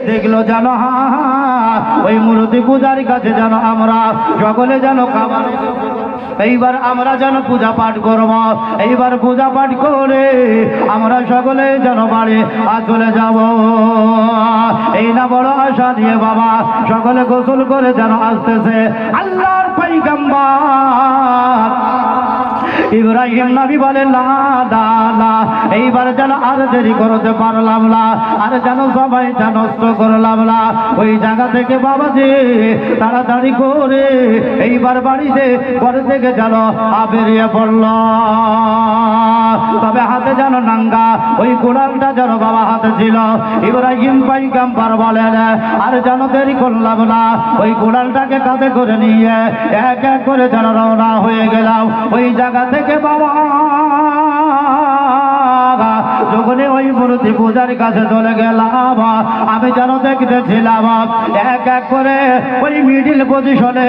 দেখলো জানো ওই মূর্তি পূজার কাছে জানো আমরা সকলে জানো খাবার এইবার আমরা যেন পূজা পাঠ করব এইবার পূজা পাঠ করে আমরা সকলে যেন বাড়ি চলে যাব এই না বড় আশা নিয়ে বাবা সকলে গোসল করে যেন আসতেছে আল্লাহর পয়গম্বর ইব্রাহিম নবী বলে লা লা লা এইবার যেন আর দেরি করতে পারলাম না আর যেন সময়টা নষ্ট করলাম না ওই জায়গা থেকে বাবাজি তাড়াতাড়ি করে এইবার বাড়িতে ঘরে থেকে যেন বেরিয়ে পড়ল তবে হাতে যেন নাঙ্গা ওই কোড়ালটা যেন বাবা হাতে ছিল ইব্রাহিম পয়গম্বর বলেন আর যেন দেরি করলাম না ওই কোড়ালটাকে কাঁধে করে নিয়ে এক এক করে যেন রওনা হয়ে গেলাম ওই জায়গা থেকে বাবা যখন ওই মূর্তি পূজার কাছে চলে গেলাম আমি যেন দেখতেছিলাম এক এক করে ওই মিডিল পজিশনে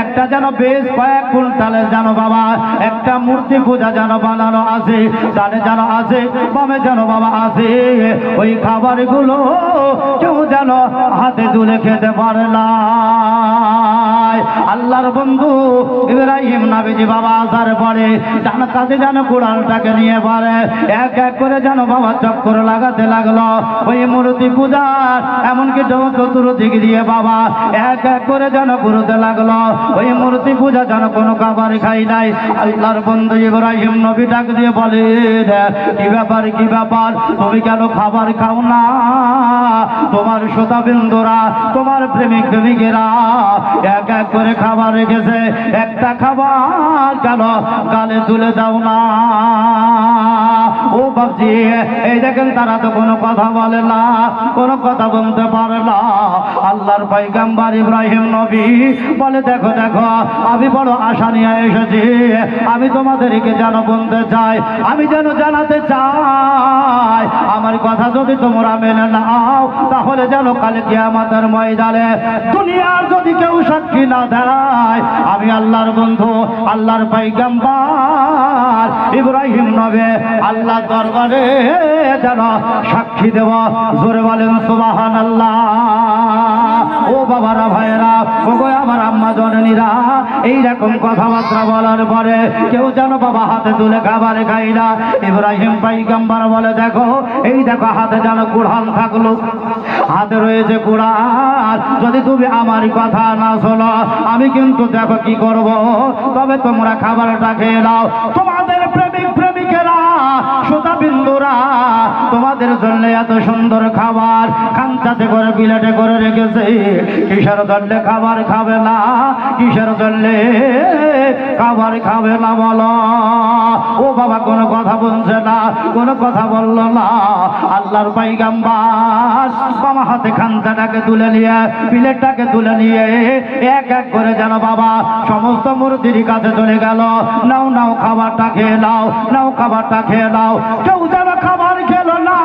একটা যেন বেশ কয়েক কুইন্টালের যেন বাবা একটা মূর্তি পূজা যেন বানানো আছে ডানে যেন আছে বামে যেন বাবা আছে ওই খাবারগুলো কেউ যেন হাতে তুলে খেতে পারে না আল্লাহর বন্ধু ইব্রাহিম নবীজি বাবা আসার পরে ডান কাঁধে যেন কুড়ালটাকে নিয়ে পারে এক এক করে যেন বাবা চক্কর লাগাতে লাগলো ওই মূর্তি পূজার এমনকি চতুর্দিক দিয়ে বাবা এক এক করে যেন ঘুরতে লাগলো ওই মূর্তি পূজা যেন কোনো খাবার খাই নাই আল্লাহর বন্ধু ইব্রাহিম নবী ডাক দিয়ে বলে কি ব্যাপার তুমি কেন খাবার খাও না তোমার শ্রোতাবৃন্দরা তোমার প্রেমিক প্রেমিকেরা এক এক করে খাবার রেখেছে একটা খাবার কেন গালে তুলে দাও না ও বাবজি এই দেখেন তারা তো কোনো কথা বলে না কোনো কথা বলতে পারে না আল্লাহর পয়গম্বর ইব্রাহিম নবী বলে দেখো দেখো আমি বড় আশা নিয়ে এসেছি আমি তোমাদেরকে যেন বলতে চাই আমি যেন জানাতে চাই আমার কথা যদি তোমরা মেনে নাও তাহলে যেন কাল কিয়ামতের ময়দানে দুনিয়ার যদি কেউ সাক্ষী না দেয় আমি আল্লাহর বন্ধু আল্লাহর পয়গম্বর ইব্রাহিম নবী আল্লাহ দরবারে যেন সাক্ষী দেব জোরে বলেন সুবহানাল্লাহ ও বাবারা ভাইরা ও গো আমার আম্মা জননীরা এইরকম কথাবার্তা বলার পরে কেউ যেন বাবা হাতে তুলে খাবার খাই না ইব্রাহিম পয়গম্বর বলে দেখো এই দেখো হাতে যেন কুড়াল থাকলো হাতে রয়েছে কুড়াল যদি তুমি আমার কথা না শোনো আমি কিন্তু দেখো কি করব তবে তোমরা খাবারটা খেয়ে নাও তোমাদের প্রেমিক প্রেমিকেরা শ্রোতাবৃন্দরা তোমাদের জন্য এত সুন্দর খাবার খান্তাতে করে প্লেটে করে রেখেছে কিসের জন্য খাবার খাবে না কিসের জন্য খাবার খাবে না বলো ও বাবা কোনো কথা বলছে না কোনো কথা বলল না আল্লাহর পয়গম্বর বাবা হাতে খান্তাটাকে তুলে নিয়ে প্লেটটাকে তুলে নিয়ে এক এক করে যেন বাবা সমস্ত মূর্তির কাছে চলে গেল নাও নাও খাবারটা খেয়ে নাও নাও খাবারটা খেয়ে নাও কেউ যেন খাবার খেলো না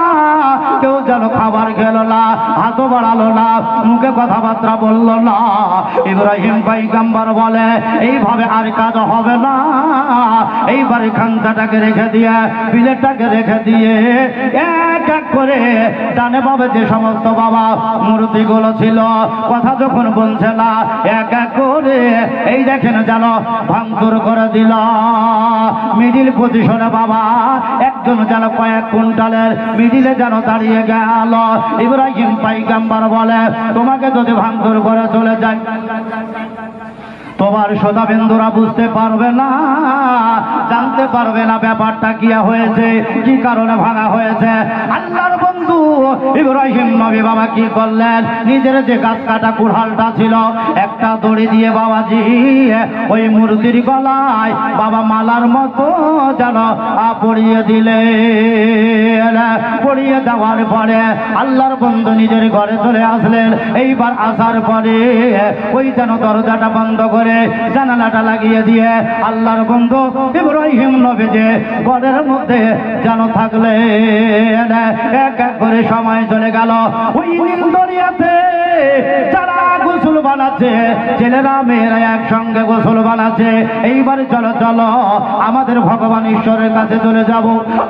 কেউ যেন খাবার খেলো না হাতও বাড়ালো না মুখে কথাবার্তা বললো না ইব্রাহিম পয়গম্বর বলে এইভাবে আর কাজ হবে না এইবারে খান্তাটাকে রেখে দিয়ে প্লেটটাকে রেখে দিয়ে এক এক করে ডানে বামে যে সমস্ত বাবা মূর্তিগুলো ছিল কথা যখন বলছে না এক এক করে এই দেখেন যেন ভাঙচুর করে দিল মিডিল পজিশনে বাবা একজন যেন কয়েক কুইন্টালের মিডিলে যেন দাঁড়িয়ে গেল ইব্রাহিম পয়গম্বর বলে তোমাকে যদি ভাঙচুর করে চলে যায় তোমার শ্রোতাবৃন্দরা বুঝতে পারবে না জানতে পারবে না ব্যাপারটা কি হয়েছে কি কারণে ভাঙা হয়েছে আল্লাহর বন্ধু ইব্রাহিম নবী বাবা কি করলেন নিজের যে গাছ কাটা কুড়ালটা ছিল একটা দড়ি দিয়ে বাবাজি ওই মূর্তির গলায় বাবা মালার মতো যেন পরিয়ে দিলেন পরিয়ে দেওয়ার পরে আল্লাহর বন্ধু নিজের ঘরে চলে আসলেন এইবার আসার পরে ওই যেন দরজাটা বন্ধ করে জানালাটা লাগিয়ে দিয়ে আল্লাহর বন্ধু ইব্রাহিম নবী যে ঘরের মধ্যে যেন থাকলে এক এক করে সময় চলে গেল ওই নীল দরিয়াতে যারা গোসল বানাচ্ছে, ছেলেরা মেয়েরা একসঙ্গে গোসল বানাচ্ছে। এইবার চলো চলো আমাদের ভগবান ঈশ্বরের কাছে চলে যাব।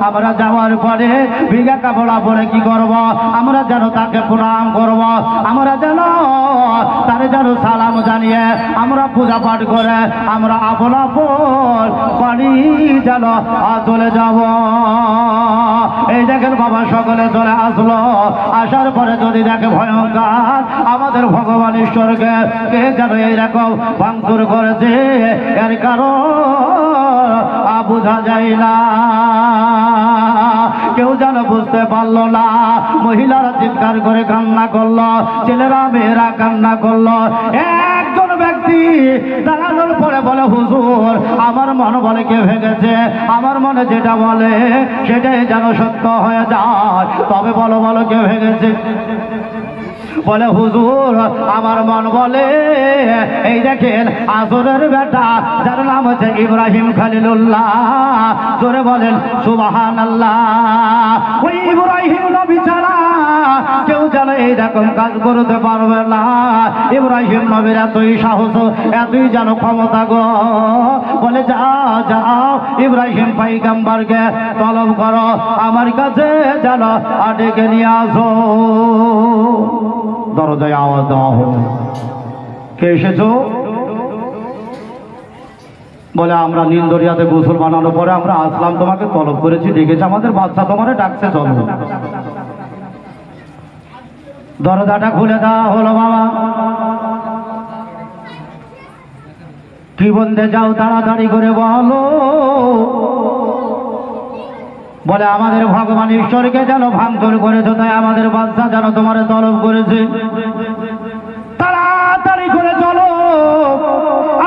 আমরা যাওয়ার পরে ভিগা কাপড়া পরে কি করব? আমরা যেন তাকে প্রণাম করব, আমরা যেন তারে যেন সালাম জানিয়ে আমরা পূজা পাঠ করে আমরা আপন আপন বাড়ি যেন চলে যাব। এই দেখেন বাবা সকলে চলে আসলো। আসার পরে যদি দেখে ভয়ঙ্কর আমাদের ভগবান ঈশ্বরকে কে যেন এইরকম ভাঙচুর করেছে, এর কারণ বোঝা যায় না, কেউ যেন বুঝতে পারলো না। মহিলারা চিৎকার করে কান্না করলো, ছেলেরা মেয়েরা কান্না করলো। একজন ব্যক্তি দাঁড়ানোর পরে বলে, হুজুর আমার মন বলে কে ভেঙেছে, আমার মনে যেটা বলে সেটাই যেন সত্য হয়ে যায়। তবে বলো বলো কে ভেঙেছে? বলে হুজুর আমার মন বলে এই দেখেন আসরের বেটা যার নাম হচ্ছে ইব্রাহিম খলিলুল্লাহ, জোরে বলেন সুবহানাল্লাহ। ওই ইব্রাহিম নবী ছাড়া কেউ যেন এইরকম কাজ করতে পারবে না। ইব্রাহিম নবীর এতই সাহস, এতই যেন ক্ষমতা গো। বলে যাও যাও ইব্রাহিম পয়গম্বরকে তলব করো, আমার কাছে যেন ডেকে নিয়ে আসো। দরজায় আওয়াজ দেওয়া হলো, কে এসেছো? বলে আমরা নীলদরিয়াতে গোসল বানানোর পরে আমরা আসলাম, তোমাকে তলব করেছি, ডেকেছে আমাদের বাচ্চা, তোমারে ডাকছে, চলো। দরজাটা খুলে দেওয়া হলো। বাবা কি বলতে যাও তাড়াতাড়ি করে বলো। বলে আমাদের ভগবান ঈশ্বরকে যেন ভাঙচুর করেছো, তাই আমাদের বাচ্চা যেন তোমার তলব করেছে, তাড়াতাড়ি করে চলো,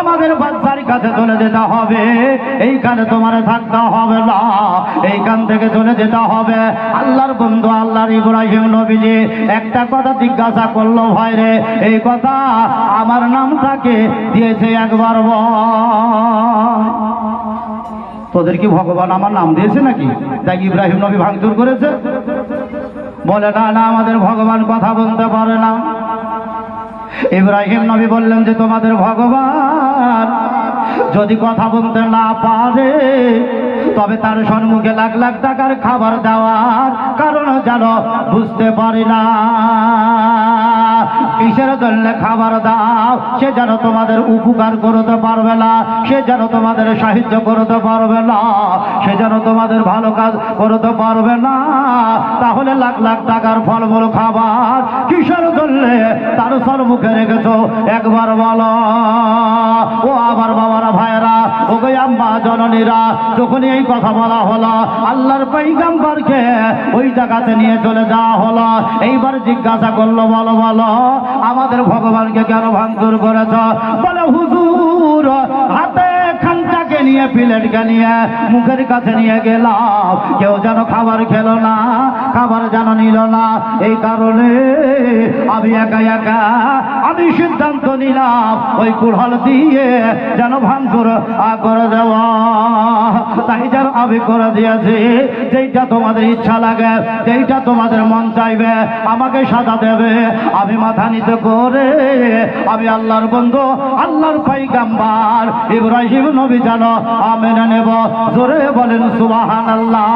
আমাদের বাচ্চার কাছে চলে যেতে হবে, এইখানে তোমার থাকতে হবে না, এইখান থেকে চলে যেতে হবে। আল্লাহর বন্ধু আল্লাহর ইব্রাহিম নবীজি একটা কথা জিজ্ঞাসা করলো, ভাই রে এই কথা আমার নামটাকে দিয়েছে একবার বল। তোদের কি ভগবান আমার নাম দিয়েছে নাকি? তাই ইব্রাহিম নবী ভাঙচুর করেছে? বলে না না, আমাদের ভগবান কথা বলতে পারে না। ইব্রাহিম নবী বললেন যে তোমাদের ভগবান যদি কথা বলতে না পারে তবে তার সম্মুখে লাখ লাখ টাকার খাবার দেওয়ার কারণ যেন বুঝতে পারি না। কিসের জন্য খাবার দাও? সে যেন তোমাদের উপকার করতে পারবে না, সে যেন তোমাদের সাহায্য করতে পারবে না, সে যেন তোমাদের ভালো কাজ করতে পারবে না। তাহলে লাখ লাখ টাকার ফলমূল খাবার কিসের জন্য তার সম্মুখে রেখেছো একবার বলো। ও আবার বাবারা ভাইয়েরা, ও গো আম্মা জননীরা, যখনই এই কথা বলা হলো আল্লাহর পয়গম্বরকে ওই জায়গাতে নিয়ে চলে যাওয়া হলো। এইবার জিজ্ঞাসা করলো, বলো বলো আমাদের ভগবানকে কেন ভাঙচুর করেছ? বলে হুজুর হাতে খানটাকে নিয়ে প্লেটকে নিয়ে মুখের কাছে নিয়ে গেলাম, কেউ যেন খাবার খেলো না, খাবার যেন নিল না, এই কারণে আমি একা একা আমি সিদ্ধান্ত নিলাম ওই কুড়াল দিয়ে যেন ভাঙচুর করে দেওয়া। তাই যেন আমি করে দিয়েছি, যেইটা তোমাদের ইচ্ছা লাগে, যেইটা তোমাদের মন চাইবে আমাকে সাজা দেবে, আমি মাথা নিতে করে আমি আল্লাহর বন্ধু আল্লাহর পয়গম্বর ইব্রাহিম নবী যেন মেনে নেব। জোরে বলেন সুবহানাল্লাহ।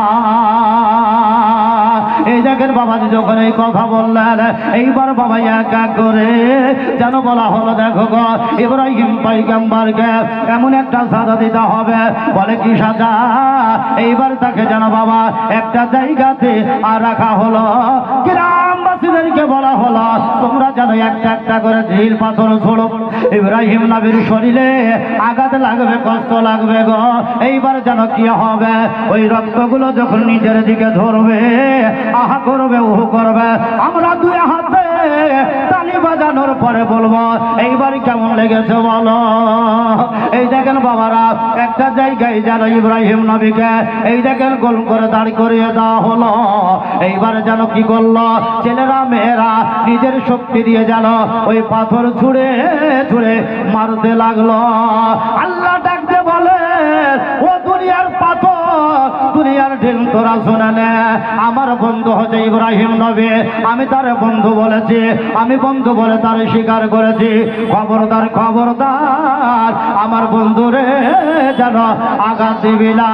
এই দেখেন বাবাজি যখন এই কথা বললেন, এইবার বাবা এক এক করে যেন বলা হলো, দেখো গো ইব্রাহিম পয়গম্বরকে এমন একটা সাজা দিতে হবে। বলে কি সাজা? এইবার তাকে যেন বাবা একটা জায়গাতে রাখা হলো, গ্রামবাসীদেরকে বলা হলো তোমরা যেন একটা একটা করে ঢিল পাথর ছোড়ো, ইব্রাহিম নবীর শরীরে আঘাত লাগবে, কষ্ট লাগবে গো। এইবার যেন কি হবে, ওই রক্তগুলো যখন নিজের দিকে ধরবে, আহা করবে উহু করবে, আমরা দুই হাতে তালি বাজানোর পরে বলবো এইবার কেমন লেগেছে বলো। এই দেখেন বাবারা একটা জায়গায় যেন ইব্রাহিম নবীকে এই দেখেন গোল করে দাঁড় করিয়ে দেওয়া হলো। এইবার যেন কি করলো, ছেলেরা মেয়েরা নিজের শক্তি দিয়ে যেন ওই পাথর ছুঁড়ে ছুঁড়ে মারতে লাগলো। আল্লাহ ডাকতে বলে, ও দুনিয়ার পাথর দুনিয়ার ঢিল তোরা শুনে নে, আমার বন্ধু হচ্ছে ইব্রাহিম নবী। আমি তার বন্ধু বলেছি, আমি বন্ধু বলে তার স্বীকার করেছি। খবরদার খবরদার আমার বন্ধুরে যেন আঘাত দিবি না।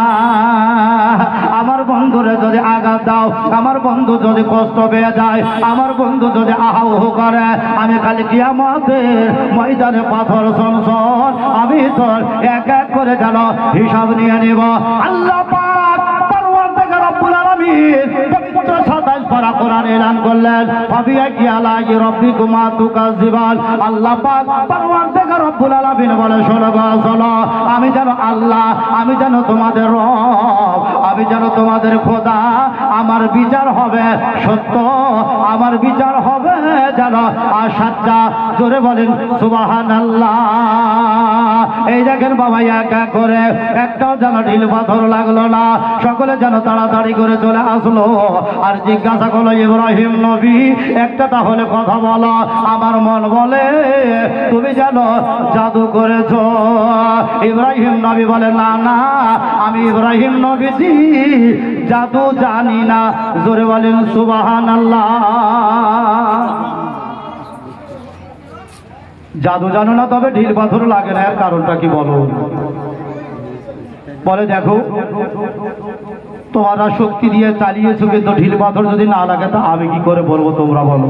আমার বন্ধুরে যদি আঘাত দাও, আমার বন্ধু যদি কষ্ট পেয়ে যায়, আমার বন্ধু যদি আহাউ করে, আমি খালি কিয়ামতের ময়দানে পাথর সনসন আমি তোর এক এক করে যেন হিসাব নিয়ে নিব। আল্লাহ পাক পরওয়ারদিগার রব্বুল আলামিন পবিত্র 27 পারা কোরআন এলান করলেন, ফাবিআইয়ি আলাইহি রাব্বিকুমা তুকাজ্জিবান। আল্লাহ পাক পরওয়ারদিগার রব্বুল আলামিন বলে, শোনো গো শোনো, আমি যেন আল্লাহ, আমি যেন তোমাদের রব, আমি যেন তোমাদের খোদা। আমার বিচার হবে সত্য, আমার বিচার হবে যেন সাচ্চা। জোরে বলেন সুবহানাল্লাহ। এই দেখেন বাবা, এক এক করে একটাও যেন ঢিল পাথর লাগলো না, সকলে যেন তাড়াতাড়ি করে চলে আসলো। আর জিজ্ঞাসা করলো, ইব্রাহিম নবী একটা তাহলে কথা বলো। আমার মন বলে তুমি যেন জাদু করেছো। ইব্রাহিম নবী বলে, না না, আমি ইব্রাহিম নবীজি জাদু জানি না। জোরে বলেন সুবহানাল্লাহ। জাদু জানো না, তবে ঢিল পাথর লাগে না, এর কারণটা কি বলো? বলে দেখো, তোমরা শক্তি দিয়ে চালিয়েছো, কিন্তু ঢিল পাথর যদি না লাগে তা আমি কি করে বলবো, তোমরা বলো।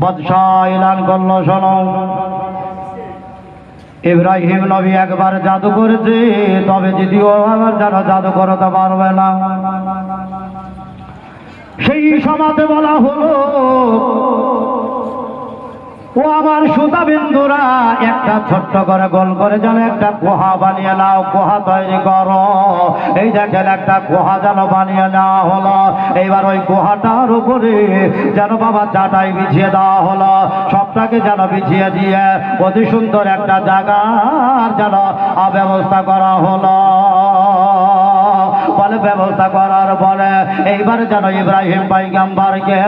বাদশাহ এলান করল, শোনো, ইব্রাহিম নবী একবার জাদু করেছে, তবে যদিও আবার যারা জাদু করতে পারবে না। সেই সমাজে বলা হলো, ও আমার সুতা বিন্দুরা, একটা ছোট্ট করে গোল করে যেন একটা গুহা বানিয়ে নাও, গুহা তৈরি করো। এই দেখেন একটা গুহা যেন বানিয়ে নেওয়া হলো। এইবার ওই গুহাটার উপরে যেন বাবা চাটাই বিছিয়ে দেওয়া হলো। সবটাকে যেন বিছিয়ে দিয়ে অতি সুন্দর একটা জায়গার যেন ব্যবস্থা করা হলো। বলে ব্যবস্থা করার পরে এইবার যেন ইব্রাহিম পয়গম্বরকে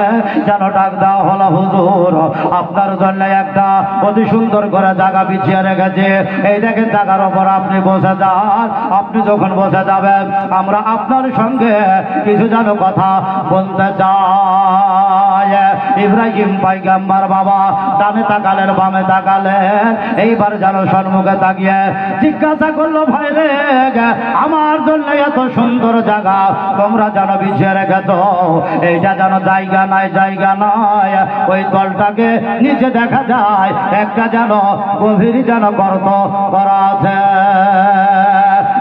যেন ডাক দেওয়া হলো, হুজুর আপনার জন্য একটা অতি সুন্দর করে জায়গা বিছিয়ে রেখেছে, এই দেখেন জায়গার ওপর আপনি বসে যান। আপনি যখন বসে যাবেন, আমরা আপনার সঙ্গে কিছু যেন কথা বলতে চাই। ইব্রাহিম পয়গম্বর বাবা ডানে তাকালেন, বামে তাকালেন, এইবার যেন সম্মুখে তাকিয়ে জিজ্ঞাসা করলো, ভাই রে, আমার জন্য এত সুন্দর জায়গা তোমরা যেন বিছিয়ে রেখেছ, এইটা যেন জায়গা নাই, জায়গা নয়। ওই তলটাকে নিচে দেখা যায় একটা যেন গভীর যেন গর্ত করা আছে।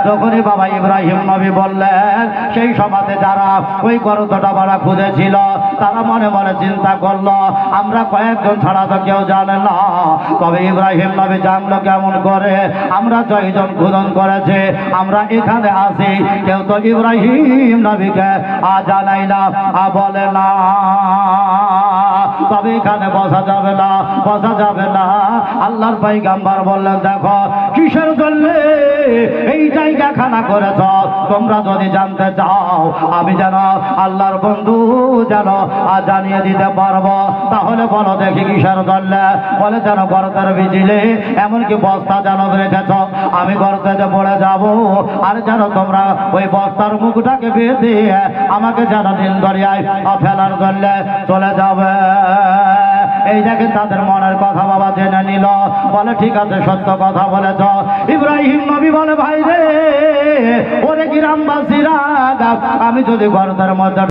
যখনই বাবা ইব্রাহিম নবী বললেন, সেই সমাজে যারা ওই গর্তটা বাড়া খুঁজেছিল, তারা মনে মনে চিন্তা করলো, আমরা কয়েকজন ছাড়া তো কেউ জানে না, তবে ইব্রাহিম নবী জানলো কেমন করে? আমরা জয়জন খুদন করেছে, আমরা এখানে আসি, কেউ তো ইব্রাহিম নবীকে জানাই না, বলে না। তবে এখানে বসা যাবে না, বসা যাবে না। আল্লাহর পয়গম্বর বললেন, দেখো কিসের জন্য এই জায়গা খানা করেছ, তোমরা যদি জানতে চাও, আমি যেন আল্লাহর বন্ধু যেন জানিয়ে দিতে পারবো। তাহলে বলো দেখি কিসের জন্য? বলে যেন গর্তের বিজিলে এমনকি বস্তা যেন রেখেছ, আমি গর্তেতে পড়ে যাব, আর যেন তোমরা ওই বস্তার মুখটাকে বেঁধে আমাকে যেন নীল দরিয়ায় ফেলার জন্য চলে যাবে। এই দেখেন তাদের মনের কথা বাবা জেনে নিল। বলে ঠিক আছে, সত্য কথা বলেছ। ইব্রাহিম নবী বলে, ভাই রে, ওরে গ্রামবাসীরা, আমি যদি গর্তের মধ্যে